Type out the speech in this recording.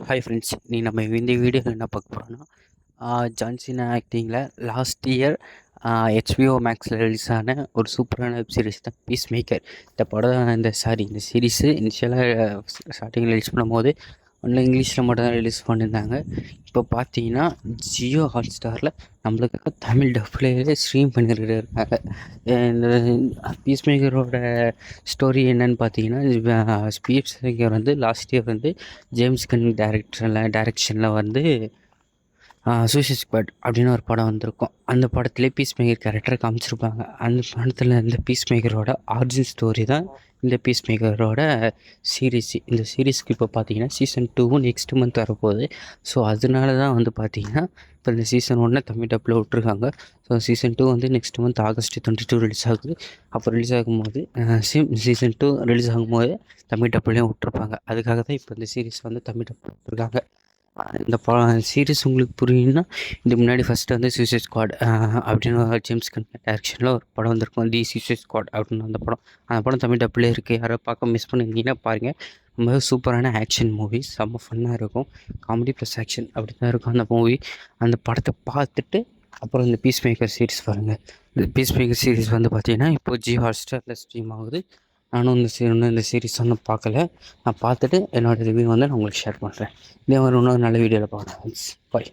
Hi friends, நீ நம்ம இந்த வீடியோவில் என்ன பார்க்க போகிறோன்னா ஜான்சினா ஆக்டிங்கில் லாஸ்ட் இயர் ஹெச்பிஓ மேக்ஸில் ரிலீஸ் ஆன ஒரு சூப்பரான வெப் சீரிஸ் தான் பீஸ் மேக்கர். இந்த படம் இந்த சீரீஸு இனிஷியலாக ஸ்டார்டிங்கில் ரிலீஸ் பண்ணும்போது ஒன்றும் இங்கிலீஷில் மட்டும் தான் ரிலீஸ் பண்ணியிருந்தாங்க. இப்போ பார்த்தீங்கன்னா ஜியோ ஹாட்ஸ்டாரில் நம்மளுக்காக தமிழ் டப்லேயே ஸ்ட்ரீம் பண்ணிட்டு இருக்காங்க. இந்த பீஸ் மேக்கரோட ஸ்டோரி என்னன்னு பார்த்தீங்கன்னா, piece maker last year James கன் டைரக்ஷனில் சூசைட் ஸ்குவாட் அப்படின்னு ஒரு படம் வந்திருக்கும். அந்த படத்துலேயே பீஸ் மேக்கர் கேரக்டரை காமிச்சிருப்பாங்க. அந்த படத்தில் இந்த பீஸ் மேக்கரோட ஆரிஜின் ஸ்டோரி தான் இந்த பீஸ் மேக்கரோட சீரீஸ். இந்த சீரீஸ்க்கு இப்போ பார்த்தீங்கன்னா சீசன் 2 நெக்ஸ்ட் மந்த் வரப்போகுது. ஸோ அதனால தான் பார்த்தீங்கன்னா இப்போ இந்த சீசன் 1 தமிழ் டப்பில் விட்ருக்காங்க. So season 2 next month August 22 release ஆகுது. அப்போ ரிலீஸ் ஆகும்போது சீசன் 2 ரிலீஸ் ஆகும்போது தமிழ் டப்புலேயும் விட்ருப்பாங்க. அதுக்காக தான் இப்போ இந்த சீரீஸ் தமிழ் டப் விட்ருக்காங்க. இந்த சீரீஸ் உங்களுக்கு புரியும்னா, இதுக்கு முன்னாடி ஃபஸ்ட்டு சூசைட் ஸ்குவாட் அப்படின்னு ஜேம்ஸ் கன் டைரக்ஷனில் ஒரு படம் வந்திருக்கும், தி சூசைட் ஸ்குவாட் அப்படின்னு அந்த படம் தமிழ் டப்பில் இருக்குது. யாரோ பார்க்க மிஸ் பண்ணியிருந்தீங்கன்னா பாருங்கள். ரொம்ப சூப்பரான ஆக்ஷன் மூவி, செம்ம ஃபன்னாக இருக்கும். காமெடி ப்ளஸ் ஆக்ஷன் அப்படி தான் இருக்கும் அந்த மூவி. அந்த படத்தை பார்த்துட்டு அப்புறம் இந்த பீஸ் மேக்கர் சீரிஸ் பாருங்கள். இந்த பீஸ் மேக்கர் சீரிஸ் பார்த்தீங்கன்னா இப்போ ஜியோ ஹாட்ஸ்டாரில் ஸ்ட்ரீம் ஆகுது. நானும் இந்த சீரிஸ் பார்க்கல. நான் பார்த்துட்டு என்னோடய ரிவ்யூ நான் உங்களுக்கு ஷேர் பண்ணுறேன். இதே மாதிரி இன்னொரு நல்ல வீடியோவில் பார்க்கலாம். பாய்.